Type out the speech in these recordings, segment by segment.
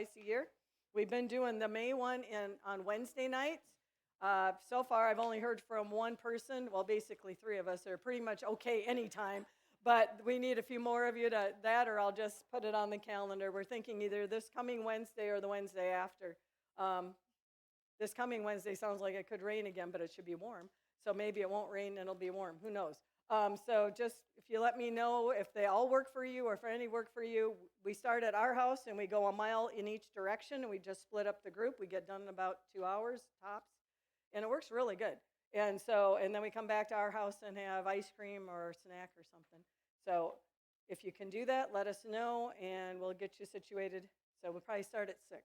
twice a year. We've been doing the May one on Wednesday nights. So far, I've only heard from one person. Well, basically 3 of us are pretty much okay anytime. But we need a few more of you to that, or I'll just put it on the calendar. We're thinking either this coming Wednesday or the Wednesday after. This coming Wednesday sounds like it could rain again, but it should be warm. So maybe it won't rain and it'll be warm. Who knows? So just if you let me know if they all work for you or if any work for you. We start at our house and we go a mile in each direction, and we just split up the group. We get done in about 2 hours tops, and it works really good. And then we come back to our house and have ice cream or a snack or something. So if you can do that, let us know, and we'll get you situated. So we'll probably start at 6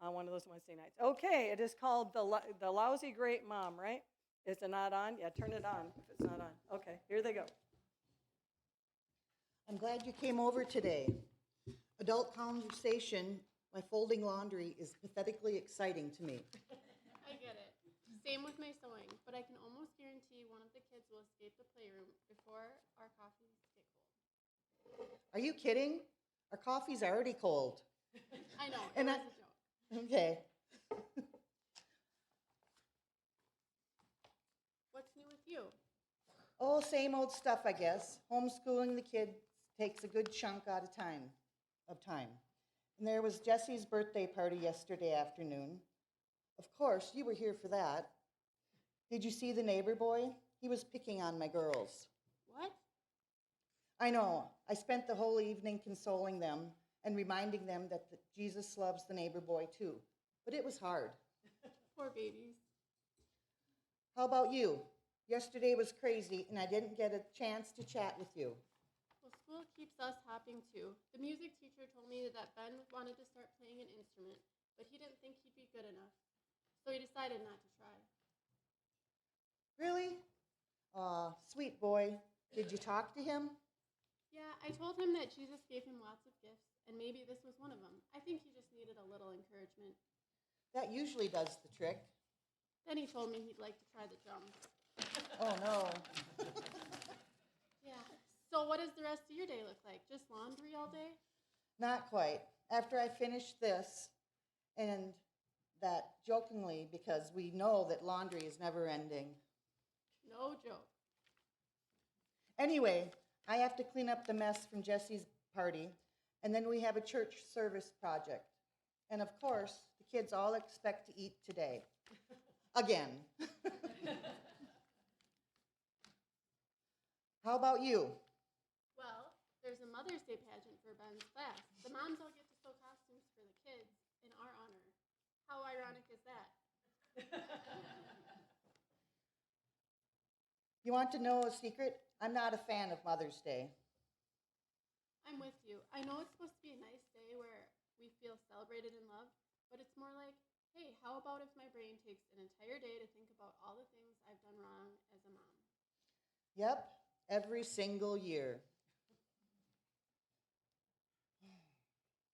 on one of those Wednesday nights. Okay, it is called the Lousy Great Mom, right? Is it not on? Yeah, turn it on if it's not on. Okay, here they go. I'm glad you came over today. Adult conversation by folding laundry is pathetically exciting to me. I get it. Same with my sewing, but I can almost guarantee one of the kids will escape the playroom before our coffees get cold. Are you kidding? Our coffee's already cold. I know, And it was a joke. Okay. What's new with you? Oh, same old stuff, I guess. Homeschooling the kids takes a good chunk out of time. And there was Jesse's birthday party yesterday afternoon. Of course, you were here for that. Did you see the neighbor boy? He was picking on my girls. What? I know. I spent the whole evening consoling them and reminding them that Jesus loves the neighbor boy too. But it was hard. Poor babies. How about you? Yesterday was crazy and I didn't get a chance to chat with you. Well, school keeps us hopping too. The music teacher told me that Ben wanted to start playing an instrument, but he didn't think he'd be good enough. So he decided not to try. Really? Aw, sweet boy. Did you talk to him? Yeah, I told him that Jesus gave him lots of gifts, and maybe this was one of them. I think he just needed a little encouragement. That usually does the trick. Then he told me he'd like to try the drums. Oh, no. Yeah. So what does the rest of your day look like? Just laundry all day? Not quite. After I finish this, and that jokingly, because we know that laundry is never ending. No joke. Anyway, I have to clean up the mess from Jesse's party, and then we have a church service project. And of course, the kids all expect to eat today. Again. How about you? Well, there's a Mother's Day pageant for Ben's class. The moms all get to sew costumes for the kids in our honor. How ironic is that? You want to know a secret? I'm not a fan of Mother's Day. I'm with you. I know it's supposed to be a nice day where we feel celebrated and loved, but it's more like, hey, how about if my brain takes an entire day to think about all the things I've done wrong as a mom? Yep, every single year.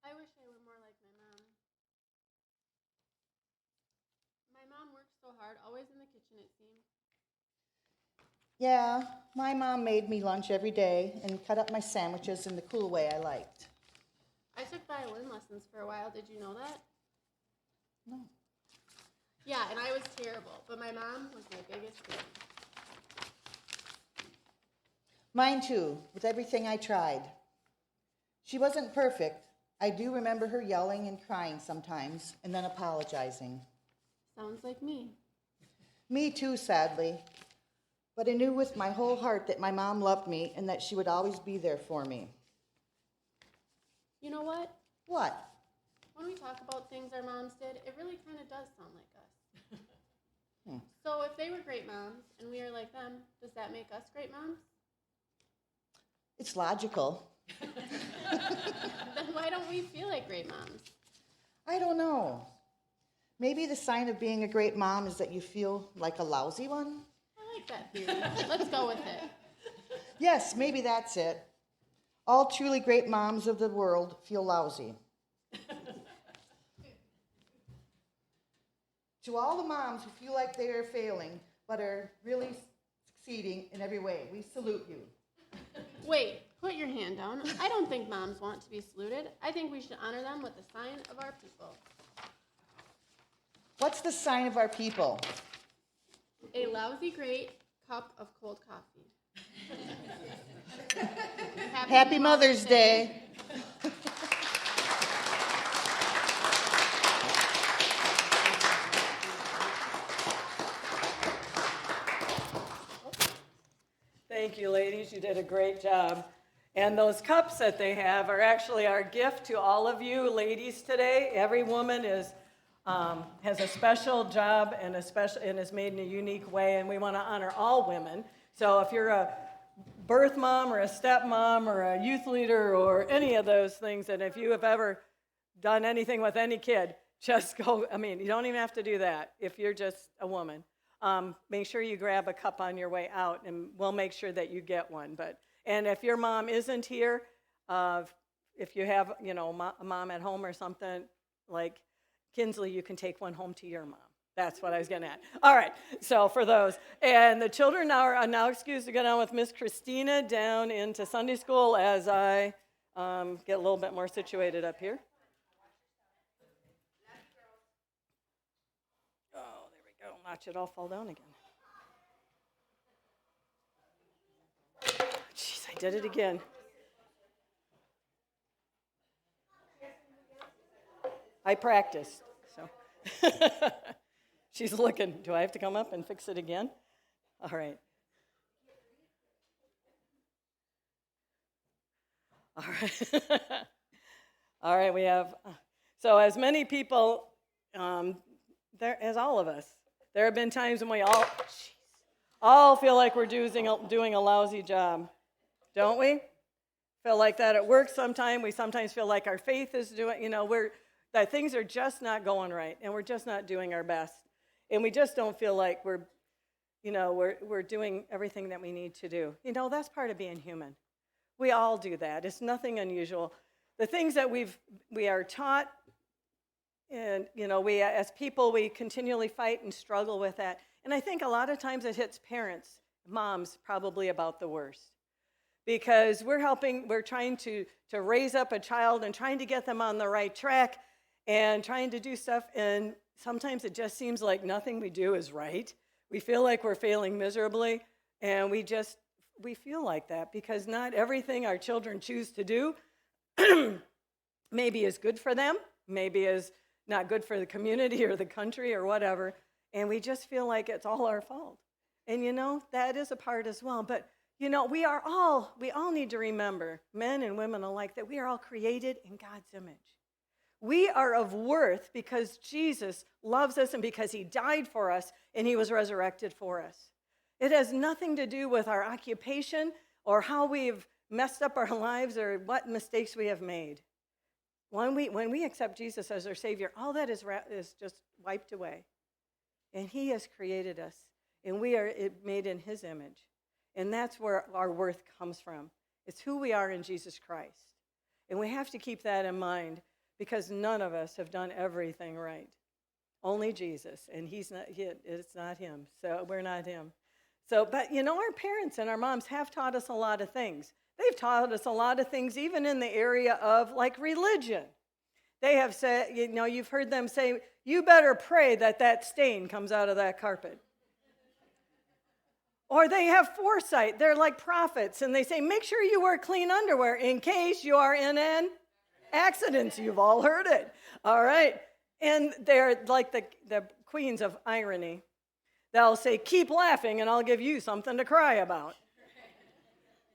I wish I were more like my mom. My mom works so hard, always in the kitchen, it seemed. Yeah, my mom made me lunch every day and cut up my sandwiches in the cool way I liked. I took violin lessons for a while. Did you know that? No. Yeah, and I was terrible, but my mom was my biggest fan. Mine too, with everything I tried. She wasn't perfect. I do remember her yelling and crying sometimes and then apologizing. Sounds like me. Me too, sadly. But I knew with my whole heart that my mom loved me and that she would always be there for me. You know what? What? When we talk about things our moms did, it really kind of does sound like us. So if they were great moms and we are like them, does that make us great moms? It's logical. Then why don't we feel like great moms? I don't know. Maybe the sign of being a great mom is that you feel like a lousy one? I like that theory. Let's go with it. Yes, maybe that's it. All truly great moms of the world feel lousy. To all the moms who feel like they are failing, but are really succeeding in every way, we salute you. Wait, Put your hand down. I don't think moms want to be saluted. I think we should honor them with the sign of our people. What's the sign of our people? A lousy great cup of cold coffee. Happy Mother's Day. Thank you, ladies. You did a great job. And those cups that they have are actually our gift to all of you ladies today. Every woman has a special job and is made in a unique way, and we want to honor all women. So if you're a birth mom or a stepmom or a youth leader or any of those things, and if you have ever done anything with any kid, just go. I mean, you don't even have to do that if you're just a woman. Make sure you grab a cup on your way out, and we'll make sure that you get one. And if your mom isn't here, if you have a mom at home or something like Kinsley, you can take one home to your mom. That's what I was getting at. All right, so for those. And the children are now excused to go down with Miss Christina down into Sunday school as I get a little bit more situated up here. Oh, there we go. Watch it all fall down again. Jeez, I did it again. I practiced, so. She's looking. Do I have to come up and fix it again? All right. All right. All right, we have, so as many people, as all of us, there have been times when we all feel like we're doing a lousy job, don't we? Feel like that at work sometimes. We sometimes feel like our faith is doing, that things are just not going right, and we're just not doing our best. And we just don't feel like we're doing everything that we need to do. That's part of being human. We all do that. It's nothing unusual. The things that we are taught, and we as people, we continually fight and struggle with that. And I think a lot of times it hits parents, moms, probably about the worst. Because we're trying to raise up a child and trying to get them on the right track and trying to do stuff, and sometimes it just seems like nothing we do is right. We feel like we're failing miserably, and we feel like that because not everything our children choose to do maybe is good for them, maybe is not good for the community or the country or whatever, and we just feel like it's all our fault. And that is a part as well, but we all need to remember, men and women alike, that we are all created in God's image. We are of worth because Jesus loves us and because he died for us and he was resurrected for us. It has nothing to do with our occupation or how we've messed up our lives or what mistakes we have made. When we accept Jesus as our Savior, all that is just wiped away. And he has created us, and we are made in his image. And that's where our worth comes from. It's who we are in Jesus Christ. And we have to keep that in mind because none of us have done everything right. Only Jesus, and it's not him, so we're not him. So, but our parents and our moms have taught us a lot of things. They've taught us a lot of things even in the area of like religion. They have said, you've heard them say, you better pray that stain comes out of that carpet. Or they have foresight. They're like prophets, and they say, make sure you wear clean underwear in case you are in an accident. You've all heard it. All right. And they're like the queens of irony. They'll say, keep laughing, and I'll give you something to cry about.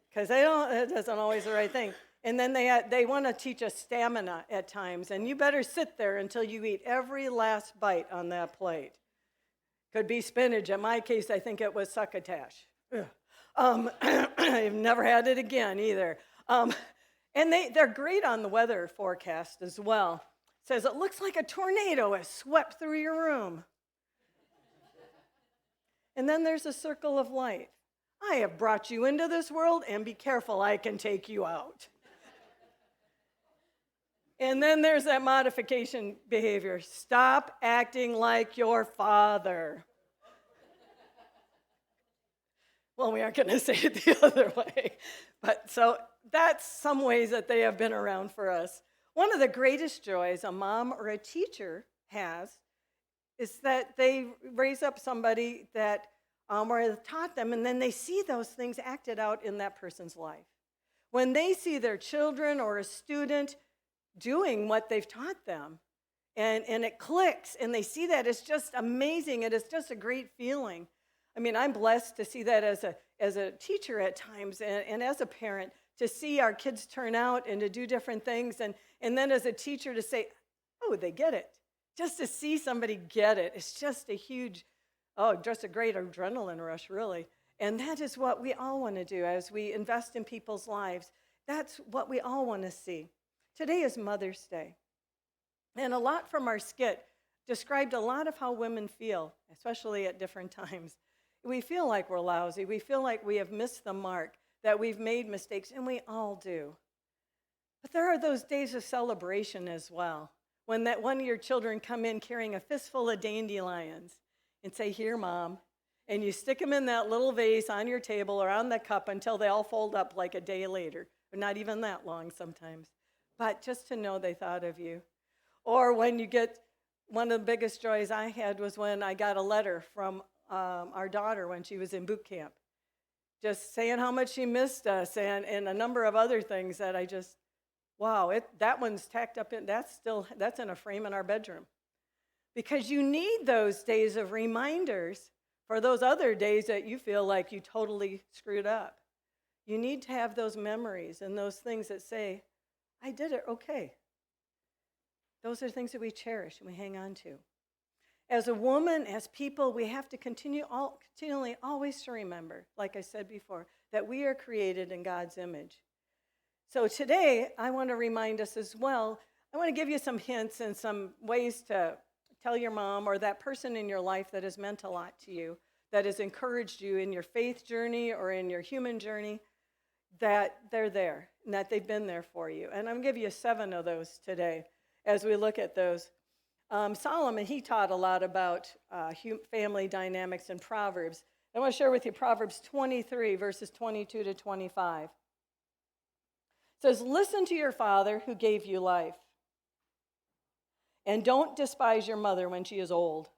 Because it isn't always the right thing. And then they want to teach us stamina at times, and you better sit there until you eat every last bite on that plate. Could be spinach. In my case, I think it was succotash. I've never had it again either. And they're great on the weather forecast as well. It says, it looks like a tornado has swept through your room. And then there's a circle of light. I have brought you into this world, and be careful, I can take you out. And then there's that modification behavior. Stop acting like your father. Well, we aren't going to say it the other way. But so that's some ways that they have been around for us. One of the greatest joys a mom or a teacher has is that they raise up somebody that or has taught them, and then they see those things acted out in that person's life. When they see their children or a student doing what they've taught them, and it clicks, and they see that, it's just amazing, and it's just a great feeling. I mean, I'm blessed to see that as a teacher at times, and as a parent, to see our kids turn out and to do different things, and then as a teacher to say, oh, they get it. Just to see somebody get it, it's just a huge, just a great adrenaline rush, really. And that is what we all want to do as we invest in people's lives. That's what we all want to see. Today is Mother's Day. And a lot from our skit described a lot of how women feel, especially at different times. We feel like we're lousy. We feel like we have missed the mark, that we've made mistakes, and we all do. But there are those days of celebration as well, when that one of your children come in carrying a fistful of dandelions and say, here, Mom, and you stick them in that little vase on your table or on the cup until they all fold up like a day later, or not even that long sometimes. But just to know they thought of you. Or when you get, one of the biggest joys I had was when I got a letter from our daughter when she was in boot camp, just saying how much she missed us and a number of other things that I just, wow, that one's tacked up in, that's in a frame in our bedroom. Because you need those days of reminders for those other days that you feel like you totally screwed up. You need to have those memories and those things that say, I did it okay. Those are things that we cherish and we hang on to. As a woman, as people, we have to continually always to remember, like I said before, that we are created in God's image. So today, I want to remind us as well, I want to give you some hints and some ways to tell your mom or that person in your life that has meant a lot to you, that has encouraged you in your faith journey or in your human journey, that they're there and that they've been there for you. And I'm going to give you 7 of those today as we look at those. Solomon, he taught a lot about family dynamics in Proverbs. I want to share with you Proverbs 23, verses 22 to 25. It says, listen to your father who gave you life, and don't despise your mother when she is old.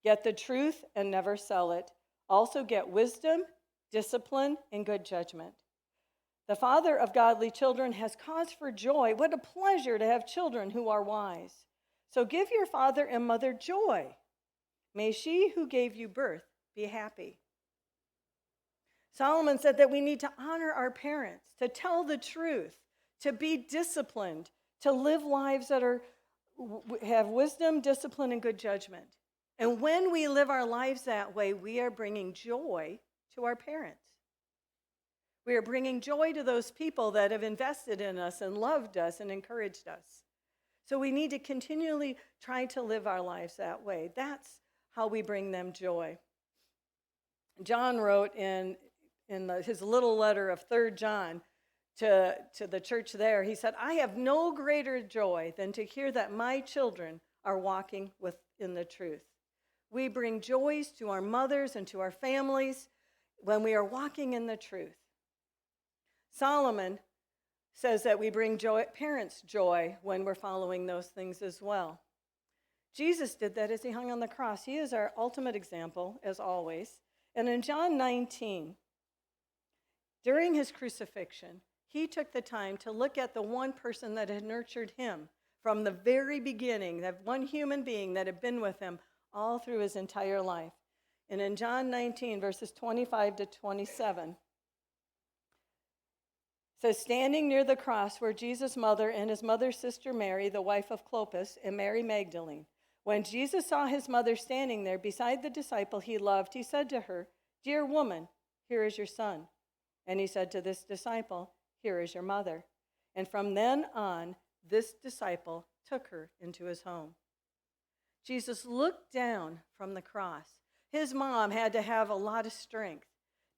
Get the truth and never sell it. Also get wisdom, discipline, and good judgment. The father of godly children has cause for joy. What a pleasure to have children who are wise. So give your father and mother joy. May she who gave you birth be happy. Solomon said that we need to honor our parents, to tell the truth, to be disciplined, to live lives that have wisdom, discipline, and good judgment. And when we live our lives that way, we are bringing joy to our parents. We are bringing joy to those people that have invested in us and loved us and encouraged us. So we need to continually try to live our lives that way. That's how we bring them joy. John wrote in his little letter of 3 John to the church there, he said, I have no greater joy than to hear that my children are walking in the truth. We bring joys to our mothers and to our families when we are walking in the truth. Solomon says that we bring parents joy when we're following those things as well. Jesus did that as he hung on the cross. He is our ultimate example, as always. And in John 19, during his crucifixion, he took the time to look at the one person that had nurtured him from the very beginning, that one human being that had been with him all through his entire life. And in John 19, verses 25 to 27, says, standing near the cross were Jesus' mother and his mother's sister Mary, the wife of Clopas, and Mary Magdalene. When Jesus saw his mother standing there beside the disciple he loved, he said to her, dear woman, here is your son. And he said to this disciple, here is your mother. And from then on, this disciple took her into his home. Jesus looked down from the cross. His mom had to have a lot of strength.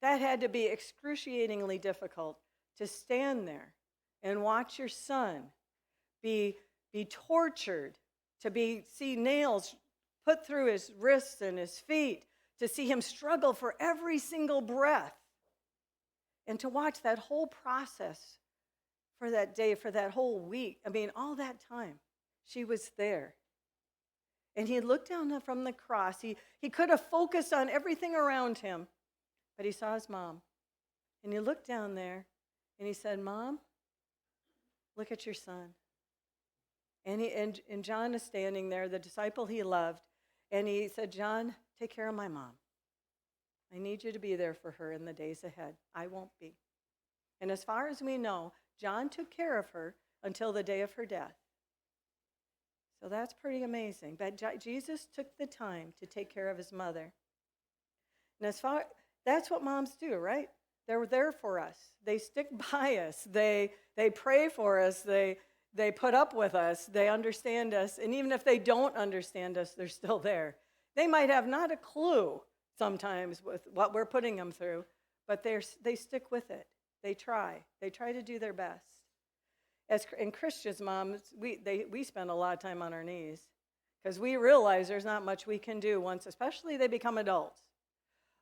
That had to be excruciatingly difficult, to stand there and watch your son be tortured, to see nails put through his wrists and his feet, to see him struggle for every single breath, and to watch that whole process for that day, for that whole week. I mean, all that time, she was there. And he looked down from the cross. He could have focused on everything around him, but he saw his mom. And he looked down there, and he said, Mom, look at your son. And John is standing there, the disciple he loved, and he said, John, take care of my mom. I need you to be there for her in the days ahead. I won't be. And as far as we know, John took care of her until the day of her death. So that's pretty amazing. But Jesus took the time to take care of his mother. And that's what moms do, right? They're there for us. They stick by us. They pray for us. They put up with us. They understand us. And even if they don't understand us, they're still there. They might have not a clue sometimes with what we're putting them through, but they stick with it. They try. They try to do their best. In Christians, moms, we spend a lot of time on our knees because we realize there's not much we can do once, especially they become adults.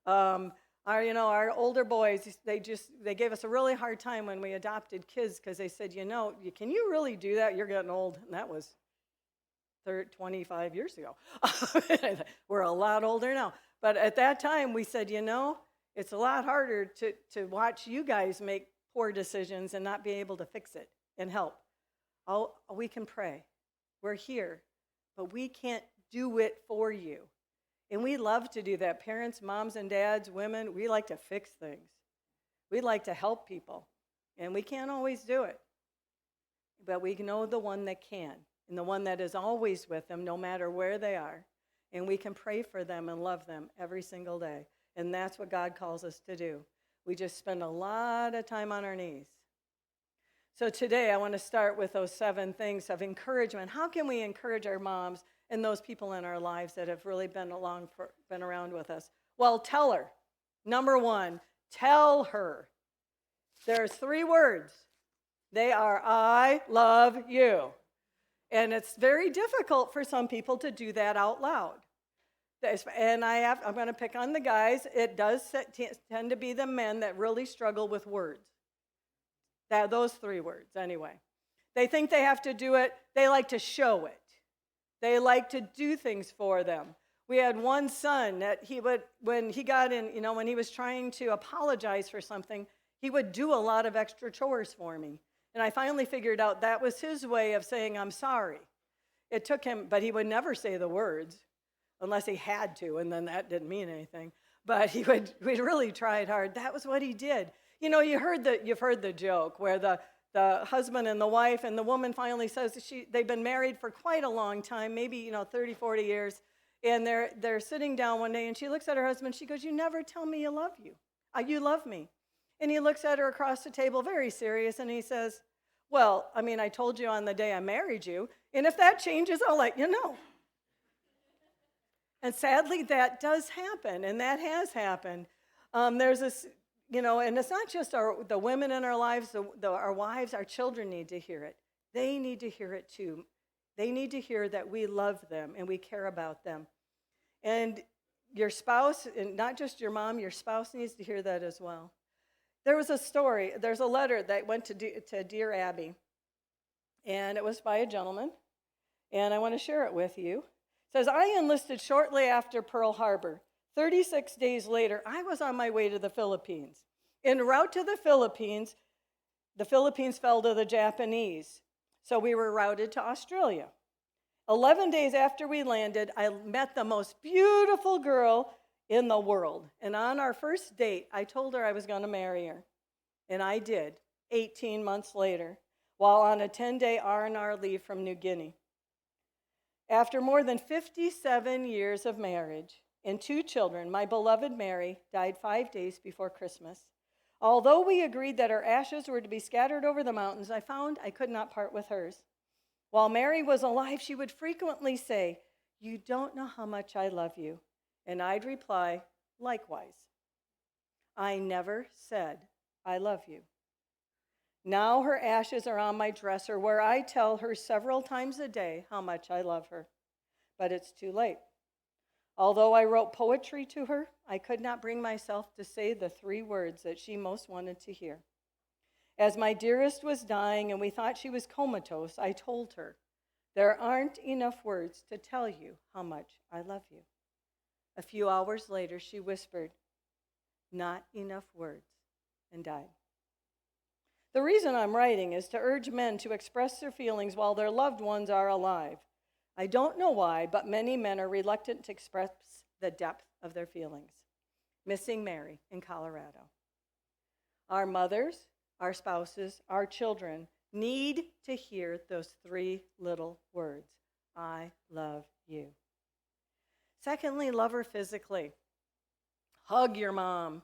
Our older boys, they gave us a really hard time when we adopted kids because they said, can you really do that? You're getting old. And that was 25 years ago. We're a lot older now. But at that time, we said, it's a lot harder to watch you guys make poor decisions and not be able to fix it and help. We can pray. We're here, but we can't do it for you. And we love to do that. Parents, moms and dads, women, we like to fix things. We like to help people. And we can't always do it. But we know the one that can, and the one that is always with them no matter where they are. And we can pray for them and love them every single day. And that's what God calls us to do. We just spend a lot of time on our knees. So today I want to start with those 7 things of encouragement. How can we encourage our moms and those people in our lives that have really been around with us? Well, tell her. Number 1, tell her. There's 3 words. They are, I love you. And it's very difficult for some people to do that out loud. And I'm going to pick on the guys. It does tend to be the men that really struggle with words. Those 3 words, anyway. They think they have to do it. They like to show it. They like to do things for them. We had one son that when he got in, when he was trying to apologize for something, he would do a lot of extra chores for me. And I finally figured out that was his way of saying, I'm sorry. It took him, but he would never say the words unless he had to, and then that didn't mean anything. But we really tried hard. That was what he did. You've heard the joke where the husband and the wife, and the woman finally says they've been married for quite a long time, maybe 30, 40 years, and they're sitting down one day, and she looks at her husband. She goes, "You never tell me you love you. You love me." And he looks at her across the table, very serious, and he says, "Well, I told you on the day I married you, and if that changes, I'll let you know." And sadly, that does happen, and that has happened. There's this, and it's not just the women in our lives, our wives, our children need to hear it. They need to hear it too. They need to hear that we love them and we care about them. And your spouse, and not just your mom, your spouse needs to hear that as well. There's a letter that went to Dear Abby, and it was by a gentleman, and I want to share it with you. It says, I enlisted shortly after Pearl Harbor. 36 days later, I was on my way to the Philippines. En route to the Philippines fell to the Japanese, so we were routed to Australia. 11 days after we landed, I met the most beautiful girl in the world. And on our first date, I told her I was going to marry her. And I did, 18 months later, while on a 10-day R&R leave from New Guinea. After more than 57 years of marriage and 2 children, my beloved Mary died 5 days before Christmas. Although we agreed that her ashes were to be scattered over the mountains, I found I could not part with hers. While Mary was alive, she would frequently say, "You don't know how much I love you." And I'd reply, "Likewise." I never said, "I love you." Now her ashes are on my dresser, where I tell her several times a day how much I love her. But it's too late. Although I wrote poetry to her, I could not bring myself to say the 3 words that she most wanted to hear. As my dearest was dying and we thought she was comatose, I told her, there aren't enough words to tell you how much I love you. A few hours later, she whispered, not enough words, and died. The reason I'm writing is to urge men to express their feelings while their loved ones are alive. I don't know why, but many men are reluctant to express the depth of their feelings. Missing Mary in Colorado. Our mothers, our spouses, our children need to hear those 3 little words. I love you. Secondly, love her physically. Hug your mom.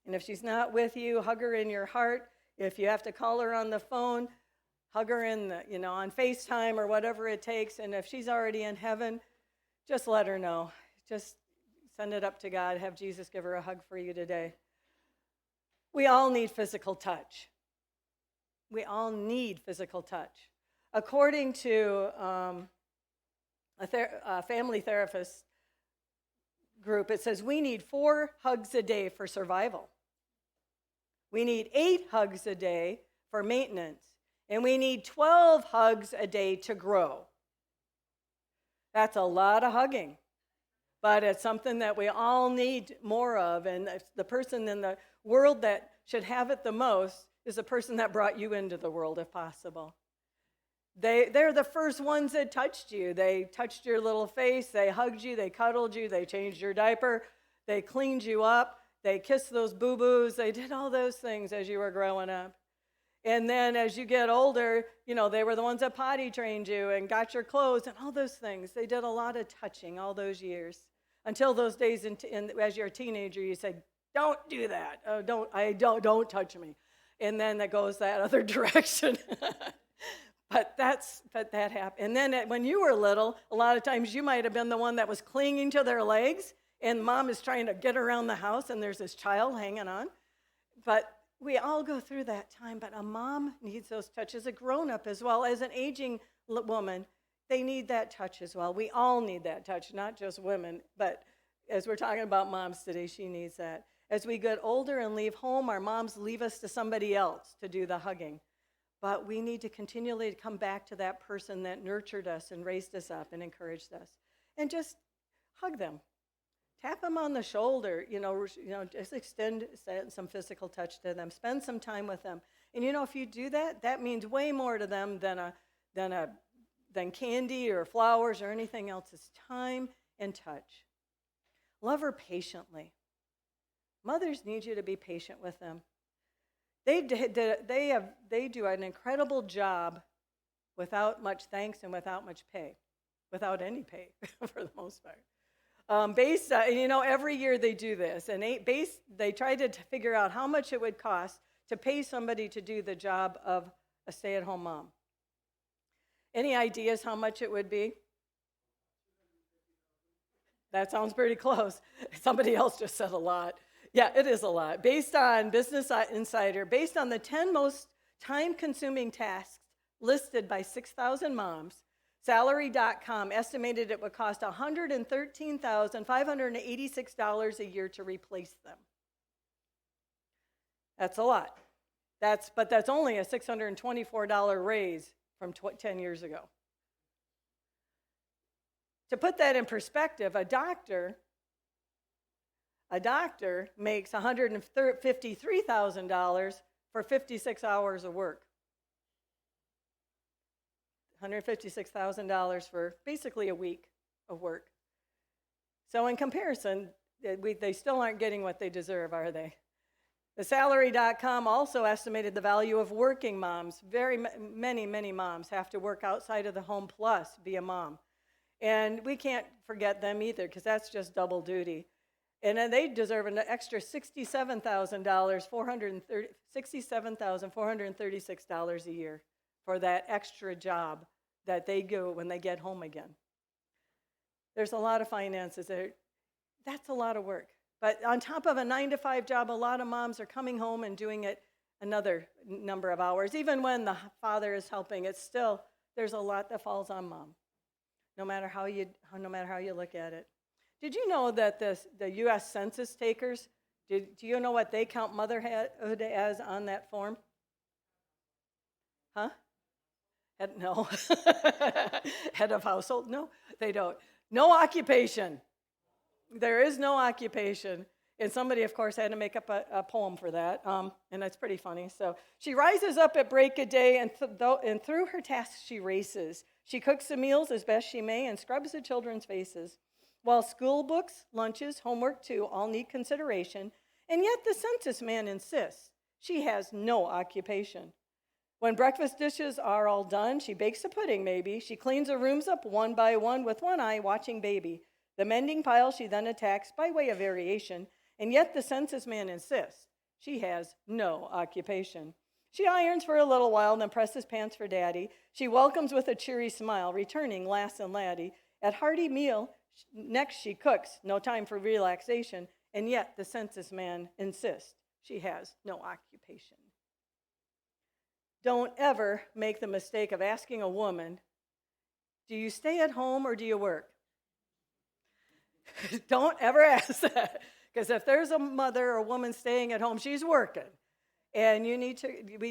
And if she's not with you, hug her in your heart. If you have to call her on the phone, hug her on FaceTime or whatever it takes. And if she's already in heaven, just let her know. Just send it up to God. Have Jesus give her a hug for you today. We all need physical touch. We all need physical touch. According to a family therapist group, it says we need 4 hugs a day for survival. We need 8 hugs a day for maintenance. And we need 12 hugs a day to grow. That's a lot of hugging. But it's something that we all need more of. And the person in the world that should have it the most is the person that brought you into the world, if possible. They're the first ones that touched you. They touched your little face. They hugged you. They cuddled you. They changed your diaper. They cleaned you up. They kissed those boo-boos. They did all those things as you were growing up. And then as you get older, they were the ones that potty trained you and got your clothes and all those things. They did a lot of touching all those years. Until those days, as you're a teenager, you said, don't do that. Oh, don't touch me. And then that goes that other direction. But that happened. And then when you were little, a lot of times you might have been the one that was clinging to their legs, and mom is trying to get around the house, and there's this child hanging on. But we all go through that time, but a mom needs those touches, a grown-up as well as an aging woman. They need that touch as well. We all need that touch, not just women. But as we're talking about moms today, she needs that. As we get older and leave home, our moms leave us to somebody else to do the hugging. But we need to continually come back to that person that nurtured us and raised us up and encouraged us. And just hug them. Tap them on the shoulder, just extend some physical touch to them. Spend some time with them. And if you do that, that means way more to them than candy or flowers or anything else. It's time and touch. Love her patiently. Mothers need you to be patient with them. They do an incredible job without much thanks and without much pay, without any pay for the most part. Every year they do this, and they try to figure out how much it would cost to pay somebody to do the job of a stay-at-home mom. Any ideas how much it would be? That sounds pretty close. Somebody else just said a lot. Yeah, it is a lot. Based on Business Insider, based on the 10 most time-consuming tasks listed by 6,000 moms, Salary.com estimated it would cost $113,586 a year to replace them. That's a lot. But that's only a $624 raise from 10 years ago. To put that in perspective, a doctor makes $153,000 for 56 hours of work. $156,000 for basically a week of work. So in comparison, they still aren't getting what they deserve, are they? The Salary.com also estimated the value of working moms. Many moms have to work outside of the home plus be a mom. And we can't forget them either, because that's just double duty. And then they deserve an extra $67,436 a year for that extra job that they do when they get home again. There's a lot of finances there. That's a lot of work. But on top of a 9-to-5 job, a lot of moms are coming home and doing it another number of hours. Even when the father is helping, there's a lot that falls on mom, no matter how you look at it. Did you know that the U.S. Census takers, do you know what they count motherhood as on that form? Huh? No. Head of household? No, they don't. No occupation. There is no occupation. And somebody, of course, had to make up a poem for that, and that's pretty funny. So she rises up at break of day, and through her tasks she races. She cooks the meals as best she may and scrubs the children's faces. While school books, lunches, homework too, all need consideration, and yet the census man insists she has no occupation. When breakfast dishes are all done, she bakes a pudding maybe. She cleans her rooms up one by one with one eye watching baby. The mending pile she then attacks by way of variation, and yet the census man insists she has no occupation. She irons for a little while, then presses pants for daddy. She welcomes with a cheery smile, returning lass and laddie. At hearty meal, next she cooks, no time for relaxation, and yet the census man insists she has no occupation. Don't ever make the mistake of asking a woman, do you stay at home or do you work? Don't ever ask that, because if there's a mother or woman staying at home, she's working. And we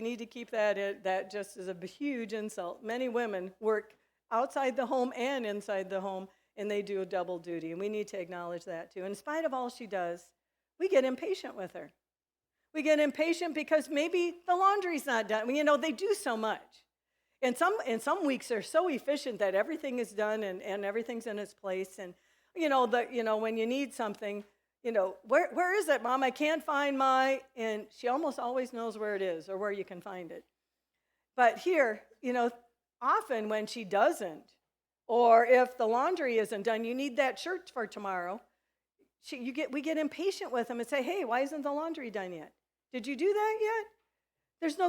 need to keep that just as a huge insult. Many women work outside the home and inside the home, and they do a double duty, and we need to acknowledge that too. In spite of all she does, we get impatient with her. We get impatient because maybe the laundry's not done. They do so much. And some weeks they're so efficient that everything is done and everything's in its place. And when you need something, where is it, Mom? I can't find and she almost always knows where it is or where you can find it. But here, often when she doesn't, or if the laundry isn't done, you need that shirt for tomorrow. We get impatient with them and say, hey, why isn't the laundry done yet? Did you do that yet?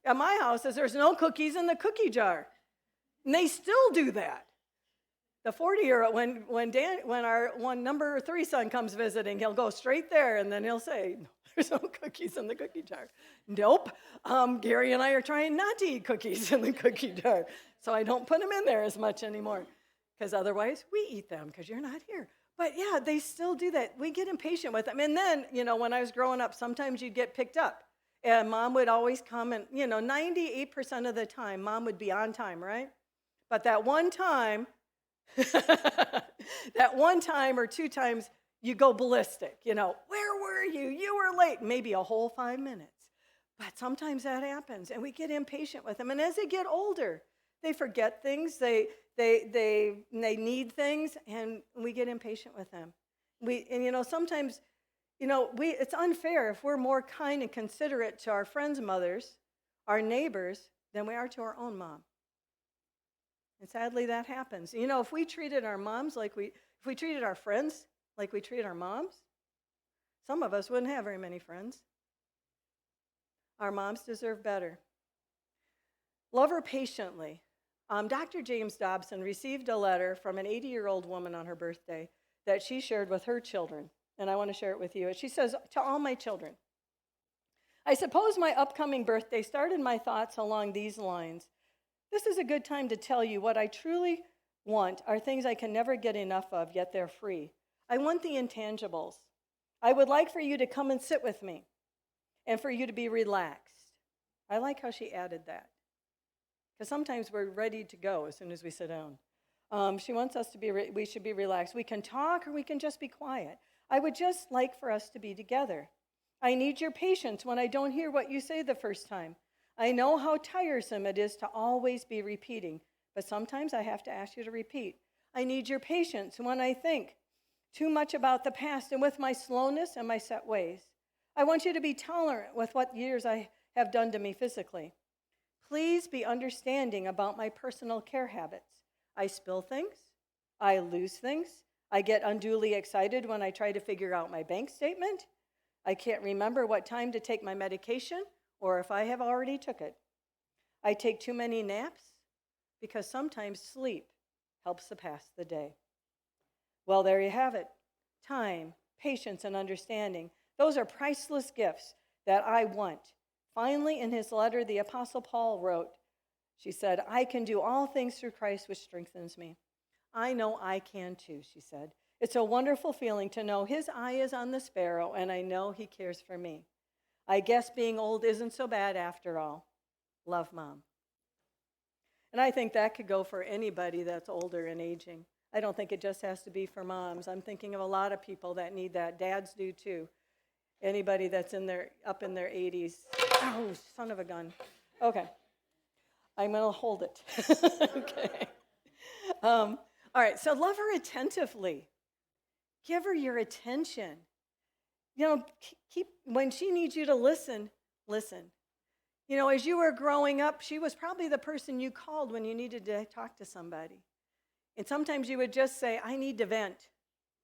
At my house, there's no cookies in the cookie jar. And they still do that. The 40-year-old, when our number 3 son comes visiting, he'll go straight there, and then he'll say, there's no cookies in the cookie jar. Nope. Gary and I are trying not to eat cookies in the cookie jar, so I don't put them in there as much anymore, because otherwise we eat them because you're not here. But yeah, they still do that. We get impatient with them. And then, when I was growing up, sometimes you'd get picked up. And Mom would always come, and, 98% of the time, Mom would be on time, right? But that one time, that one time or 2 times, you go ballistic. Where were you? You were late. Maybe a whole 5 minutes. But sometimes that happens, and we get impatient with them. And as they get older, they forget things. They need things, and we get impatient with them. Sometimes, it's unfair if we're more kind and considerate to our friends' mothers, our neighbors, than we are to our own mom. And sadly, that happens. If we treated our moms if we treated our friends like we treat our moms, some of us wouldn't have very many friends. Our moms deserve better. Love her patiently. Dr. James Dobson received a letter from an 80-year-old woman on her birthday that she shared with her children, and I want to share it with you. She says, to all my children, I suppose my upcoming birthday started my thoughts along these lines. This is a good time to tell you what I truly want are things I can never get enough of, yet they're free. I want the intangibles. I would like for you to come and sit with me and for you to be relaxed. I like how she added that, because sometimes we're ready to go as soon as we sit down. She wants us to we should be relaxed. We can talk or we can just be quiet. I would just like for us to be together. I need your patience when I don't hear what you say the first time. I know how tiresome it is to always be repeating, but sometimes I have to ask you to repeat. I need your patience when I think too much about the past and with my slowness and my set ways. I want you to be tolerant with what years I have done to me physically. Please be understanding about my personal care habits. I spill things. I lose things. I get unduly excited when I try to figure out my bank statement. I can't remember what time to take my medication or if I have already took it. I take too many naps because sometimes sleep helps to pass the day. Well, there you have it. Time, patience, and understanding. Those are priceless gifts that I want. Finally, in his letter, the Apostle Paul wrote, she said, I can do all things through Christ, which strengthens me. I know I can too, she said. It's a wonderful feeling to know his eye is on the sparrow, and I know he cares for me. I guess being old isn't so bad after all. Love, Mom. And I think that could go for anybody that's older and aging. I don't think it just has to be for moms. I'm thinking of a lot of people that need that. Dads do too. Anybody that's up in their 80s. Oh, son of a gun. Okay. I'm going to hold it. Okay. All right, so love her attentively. Give her your attention. When she needs you to listen, listen. As you were growing up, she was probably the person you called when you needed to talk to somebody. And sometimes you would just say, I need to vent.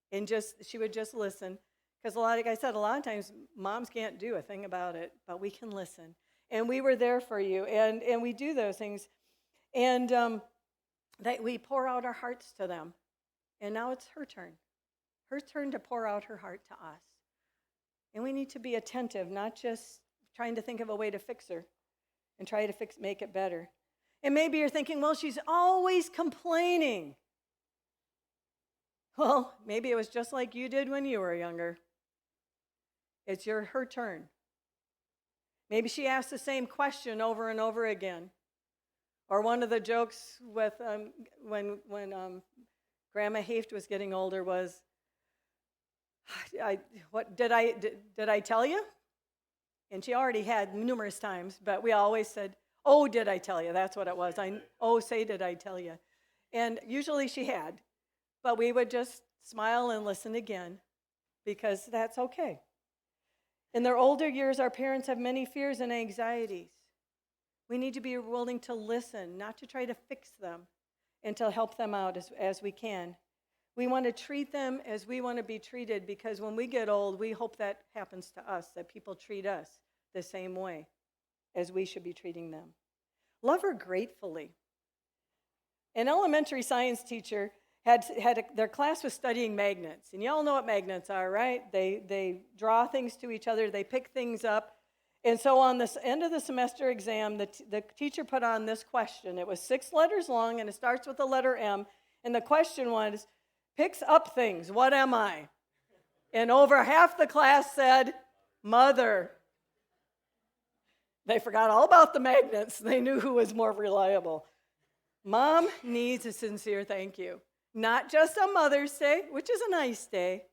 And she would just listen. Because like I said, a lot of times moms can't do a thing about it, but we can listen. And we were there for you. And we do those things. And that we pour out our hearts to them. And now it's her turn. Her turn to pour out her heart to us. And we need to be attentive, not just trying to think of a way to fix her and try to make it better. And maybe you're thinking, well, she's always complaining. Well, maybe it was just like you did when you were younger. It's her turn. Maybe she asked the same question over and over again. Or one of the jokes with when Grandma Haft was getting older was, did I tell you? And she already had numerous times, but we always said, oh, did I tell you? That's what it was. Say, did I tell you? And usually she had, but we would just smile and listen again because that's okay. In their older years, our parents have many fears and anxieties. We need to be willing to listen, not to try to fix them, and to help them out as we can. We want to treat them as we want to be treated because when we get old, we hope that happens to us, that people treat us the same way as we should be treating them. Love her gratefully. An elementary science teacher their class was studying magnets. And you all know what magnets are, right? They draw things to each other. They pick things up. And so on this end of the semester exam, the teacher put on this question. It was 6 letters long, and it starts with the letter M. And the question was, picks up things. What am I? And over half the class said, mother. They forgot all about the magnets. They knew who was more reliable. Mom needs a sincere thank you. Not just on Mother's Day, which is a nice day,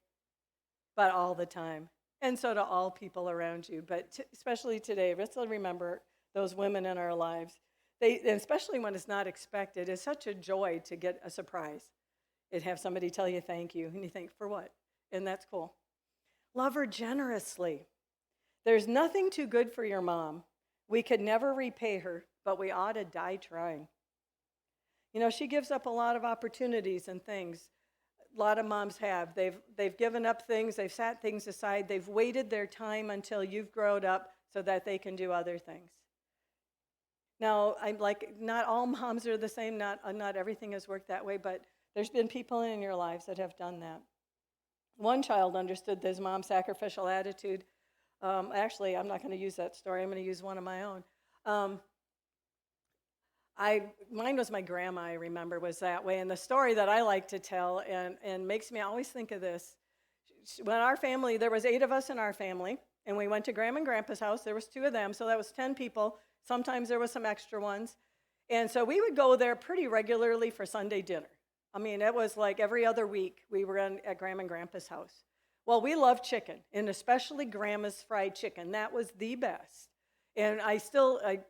but all the time. And so to all people around you, but especially today, let's remember those women in our lives. Especially when it's not expected, it's such a joy to get a surprise. And have somebody tell you thank you, and you think, for what? And that's cool. Love her generously. There's nothing too good for your mom. We could never repay her, but we ought to die trying. She gives up a lot of opportunities and things. A lot of moms have. They've given up things. They've set things aside. They've waited their time until you've grown up so that they can do other things. Now, not all moms are the same. Not everything has worked that way, but there's been people in your lives that have done that. One child understood this mom's sacrificial attitude. Actually, I'm not going to use that story. I'm going to use one of my own. Mine was my grandma, I remember, was that way. And the story that I like to tell and makes me always think of this, when our family, there was 8 of us in our family, and we went to Grandma and Grandpa's house. There was 2 of them, so that was 10 people. Sometimes there was some extra ones. And so we would go there pretty regularly for Sunday dinner. I mean, it was like every other week we were at Grandma and Grandpa's house. Well, we love chicken, and especially Grandma's fried chicken. That was the best. And I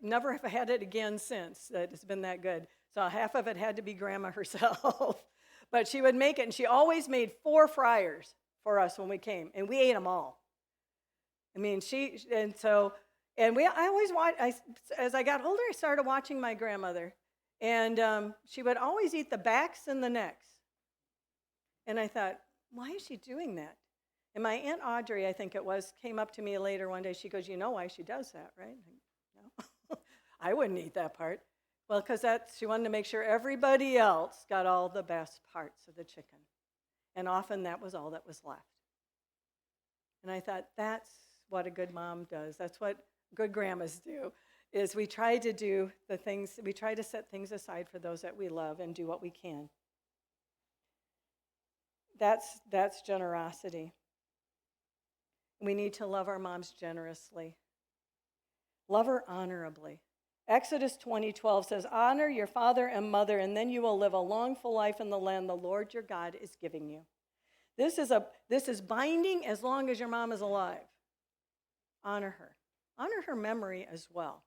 never have had it again since. That it's been that good. So half of it had to be Grandma herself. But she would make it, and she always made 4 fryers for us when we came, and we ate them all. I mean, I always watched, as I got older, I started watching my grandmother, and she would always eat the backs and the necks. And I thought, why is she doing that? And my Aunt Audrey, I think it was, came up to me later one day. She goes, you know why she does that, right? No, I wouldn't eat that part. Well, because she wanted to make sure everybody else got all the best parts of the chicken. And often that was all that was left. And I thought, that's what a good mom does. That's what good grandmas do, is we try to do the things, we try to set things aside for those that we love and do what we can. That's generosity. We need to love our moms generously. Love her honorably. Exodus 20:12 says, honor your father and mother, and then you will live a long, full life in the land the Lord your God is giving you. This is binding as long as your mom is alive. Honor her. Honor her memory as well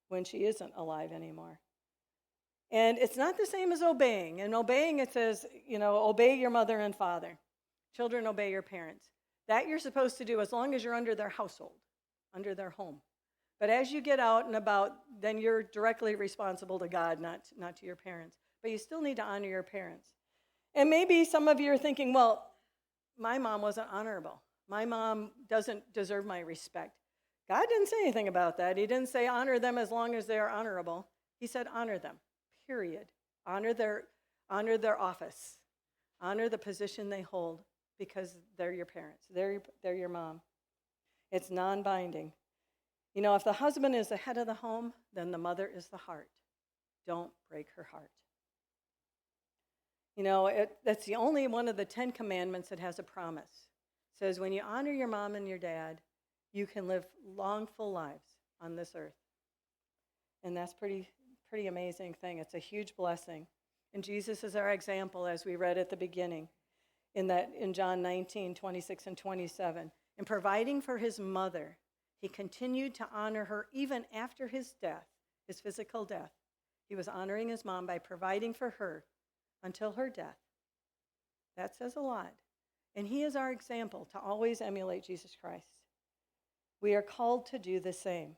when she isn't alive anymore. And it's not the same as obeying. In obeying, it says, obey your mother and father. Children, obey your parents. That you're supposed to do as long as you're under their household, under their home. But as you get out and about, then you're directly responsible to God, not to your parents. But you still need to honor your parents. And maybe some of you are thinking, well, my mom wasn't honorable. My mom doesn't deserve my respect. God didn't say anything about that. He didn't say honor them as long as they are honorable. He said honor them, period. Honor their office. Honor the position they hold because they're your parents. They're your mom. It's non-binding. If the husband is the head of the home, then the mother is the heart. Don't break her heart. That's the only one of the 10 commandments that has a promise. It says when you honor your mom and your dad, you can live long, full lives on this earth. And that's pretty amazing thing. It's a huge blessing. And Jesus is our example, as we read at the beginning in John 19:26 and 27. In providing for his mother, he continued to honor her even after his death, his physical death. He was honoring his mom by providing for her until her death. That says a lot. And he is our example to always emulate Jesus Christ. We are called to do the same.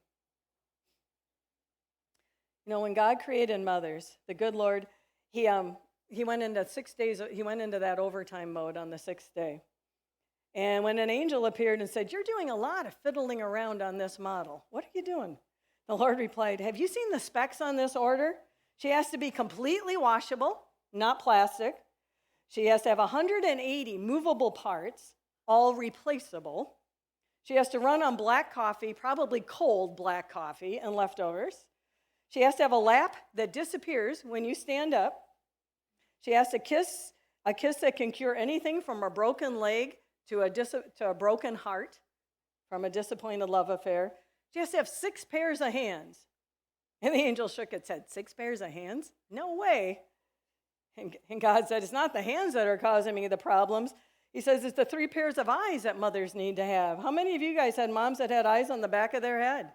When God created mothers, the good Lord, he went into 6 days, he went into that overtime mode on the 6th day. And when an angel appeared and said, you're doing a lot of fiddling around on this model. What are you doing? The Lord replied, have you seen the specs on this order? She has to be completely washable, not plastic. She has to have 180 movable parts, all replaceable. She has to run on black coffee, probably cold black coffee and leftovers. She has to have a lap that disappears when you stand up. She has to kiss a kiss that can cure anything from a broken leg to a broken heart, from a disappointed love affair. She has to have 6 pairs of hands. And the angel shook its head. 6 pairs of hands? No way. And God said, it's not the hands that are causing me the problems. He says it's the 3 pairs of eyes that mothers need to have. How many of you guys had moms that had eyes on the back of their head?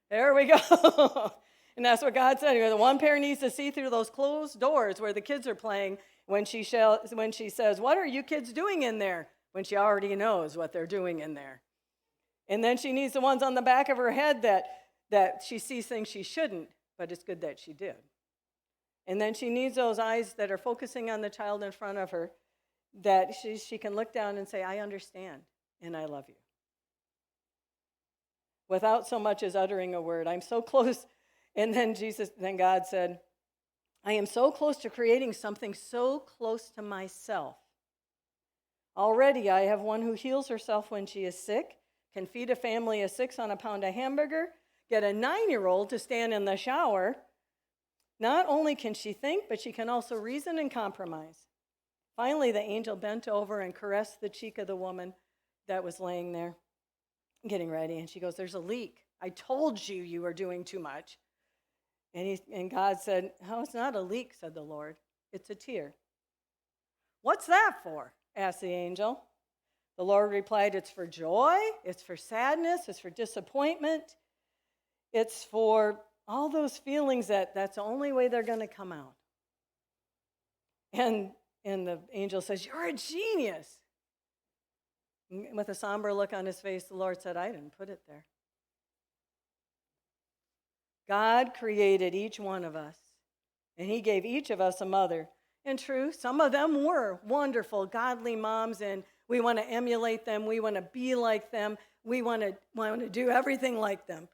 There we go. And that's what God said. The 1 pair needs to see through those closed doors where the kids are playing when she says, what are you kids doing in there? When she already knows what they're doing in there. And then she needs the ones on the back of her head that she sees things she shouldn't, but it's good that she did. And then she needs those eyes that are focusing on the child in front of her, that she can look down and say, I understand and I love you. Without so much as uttering a word. I'm so close. And then God said, I am so close to creating something so close to myself. Already I have one who heals herself when she is sick, can feed a family of 6 on a pound of hamburger, get a 9-year-old to stand in the shower. Not only can she think, but she can also reason and compromise. Finally, the angel bent over and caressed the cheek of the woman that was laying there, getting ready. And she goes, there's a leak. I told you were doing too much. And God said, oh, it's not a leak, said the Lord. It's a tear. What's that for? Asked the angel. The Lord replied, it's for joy, it's for sadness, it's for disappointment. It's for all those feelings that's the only way they're going to come out. And the angel says, you're a genius. And with a somber look on his face, the Lord said, I didn't put it there. God created each one of us, and he gave each of us a mother. And true, some of them were wonderful, godly moms, and we want to emulate them. We want to be like them. We want to do everything like them.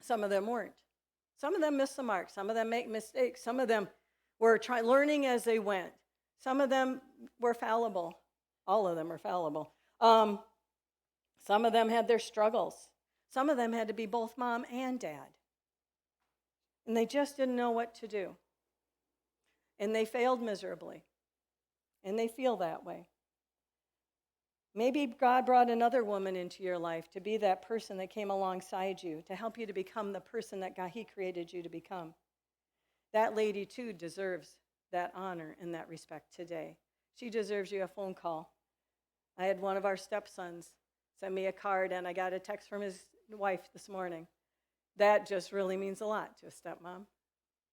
Some of them weren't. Some of them missed the mark. Some of them make mistakes. Some of them were learning as they went. Some of them were fallible. All of them are fallible. Some of them had their struggles. Some of them had to be both mom and dad. And they just didn't know what to do. And they failed miserably. And they feel that way. Maybe God brought another woman into your life to be that person that came alongside you, to help you to become the person that He created you to become. That lady, too, deserves that honor and that respect today. She deserves you a phone call. I had one of our stepsons send me a card, and I got a text from his wife this morning. That just really means a lot to a stepmom.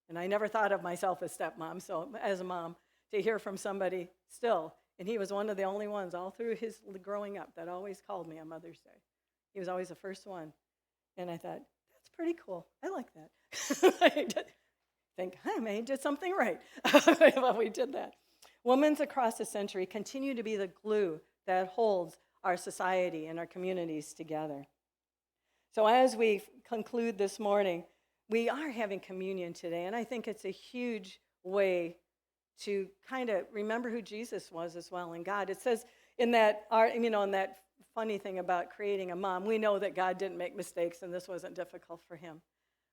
And I never thought of myself as stepmom, so as a mom, to hear from somebody still. And he was one of the only ones all through his growing up that always called me on Mother's Day. He was always the first one. And I thought, that's pretty cool. I like that. I did think, I may did something right. Well, we did that. Women across the century continue to be the glue that holds our society and our communities together. So as we conclude this morning, we are having communion today, and I think it's a huge way to kind of remember who Jesus was as well, and God. It says in that, in that funny thing about creating a mom, we know that God didn't make mistakes, and this wasn't difficult for him.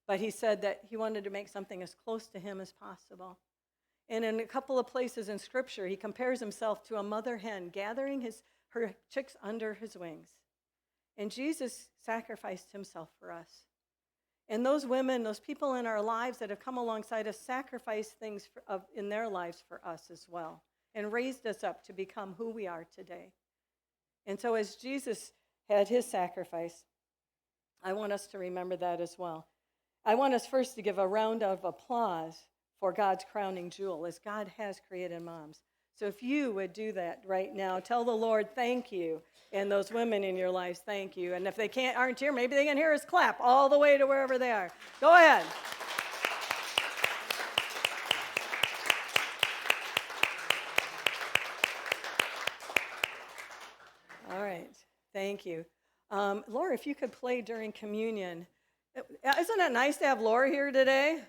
But he said that he wanted to make something as close to him as possible. And in a couple of places in Scripture, he compares himself to a mother hen gathering her chicks under his wings. And Jesus sacrificed himself for us. And those women, those people in our lives that have come alongside us, sacrificed things in their lives for us as well, and raised us up to become who we are today. And so as Jesus had his sacrifice, I want us to remember that as well. I want us first to give a round of applause for God's crowning jewel, as God has created moms. So if you would do that right now, tell the Lord thank you, and those women in your lives, thank you. And if they aren't here, maybe they can hear us clap all the way to wherever they are. Go ahead. All right, thank you. Laura, if you could play during communion. Isn't it nice to have Laura here today?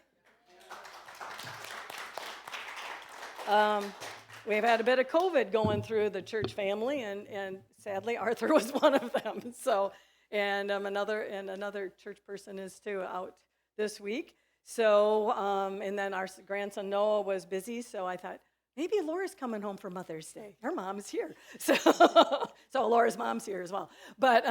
We've had a bit of COVID going through the church family, and sadly, Arthur was one of them. So, and another church person is too out this week. So, and then our grandson Noah was busy. So I thought maybe Laura's coming home for Mother's Day. Her mom's here, so Laura's mom's here as well. But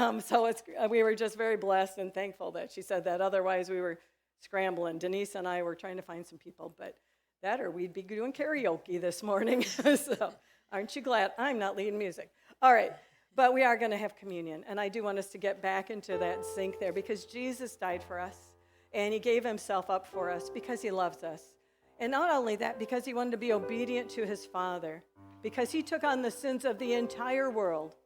we were just very blessed and thankful that she said that. Otherwise, we were scrambling. Denise and I were trying to find some people, but. That or we'd be doing karaoke this morning. So aren't you glad I'm not leading music? All right, but we are going to have communion, and I do want us to get back into that sync there because Jesus died for us, and he gave himself up for us because he loves us. And not only that, because he wanted to be obedient to his Father, because he took on the sins of the entire world